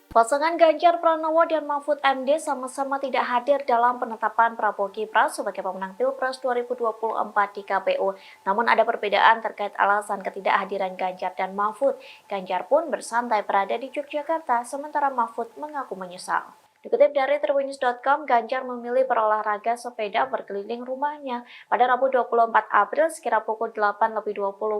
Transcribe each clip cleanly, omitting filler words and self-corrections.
Pasangan Ganjar Pranowo dan Mahfud MD sama-sama tidak hadir dalam penetapan Prabowo Gibran sebagai pemenang Pilpres 2024 di KPU. Namun ada perbedaan terkait alasan ketidakhadiran Ganjar dan Mahfud. Ganjar pun bersantai berada di Yogyakarta, sementara Mahfud mengaku menyesal. Dikutip dari Tribunnews.com, Ganjar memilih berolahraga sepeda berkeliling rumahnya pada Rabu 24 April sekira pukul 8.20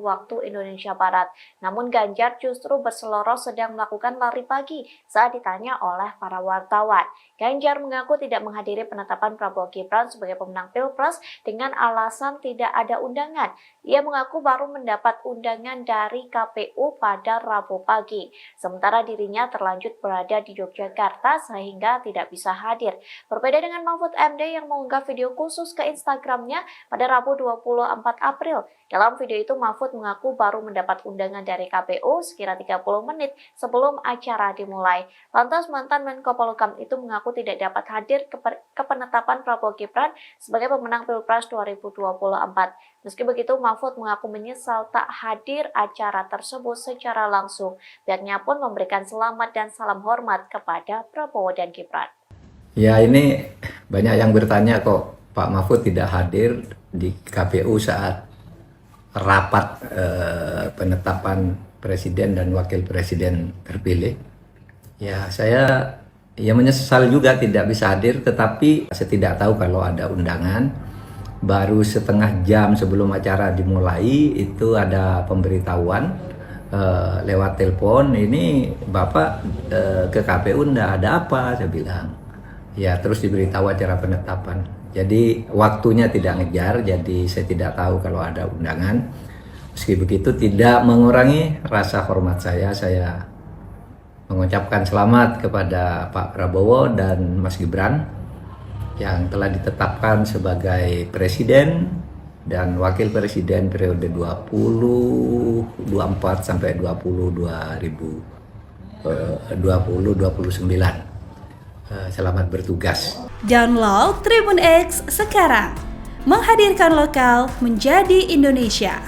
waktu Indonesia Barat. Namun Ganjar justru berseloroh sedang melakukan lari pagi saat ditanya oleh para wartawan. Ganjar mengaku tidak menghadiri penetapan Prabowo Gibran sebagai pemenang Pilpres dengan alasan tidak ada undangan. Ia mengaku baru mendapat undangan dari KPU pada Rabu pagi. Sementara dirinya terlanjut berada di Yogyakarta sehingga tidak bisa hadir. Berbeda dengan Mahfud MD yang mengunggah video khusus ke Instagramnya pada Rabu 24 April. Dalam video itu Mahfud mengaku baru mendapat undangan dari KPU sekira 30 menit sebelum acara dimulai. Lantas mantan Menko Polhukam itu mengaku tidak dapat hadir ke penetapan Prabowo Gibran sebagai pemenang Pilpres 2024. Meski begitu, Mahfud mengaku menyesal tak hadir acara tersebut secara langsung. Pihaknya pun memberikan selamat dan salam hormat kepada Prabowo dan Gibran. Ya, ini banyak yang bertanya kok Pak Mahfud tidak hadir di KPU saat rapat penetapan presiden dan wakil presiden terpilih. Ya, saya menyesal juga tidak bisa hadir, tetapi saya tidak tahu kalau ada undangan. Baru setengah jam sebelum acara dimulai itu ada pemberitahuan lewat telepon, ini Bapak ke KPU enggak, ada apa, saya bilang. Ya, terus diberitahu acara penetapan. Jadi waktunya tidak ngejar, jadi saya tidak tahu kalau ada undangan. Meski begitu tidak mengurangi rasa hormat saya mengucapkan selamat kepada Pak Prabowo dan Mas Gibran yang telah ditetapkan sebagai presiden dan wakil presiden periode 2024 sampai 2029. Selamat bertugas. Download Tribun X sekarang, menghadirkan lokal menjadi Indonesia.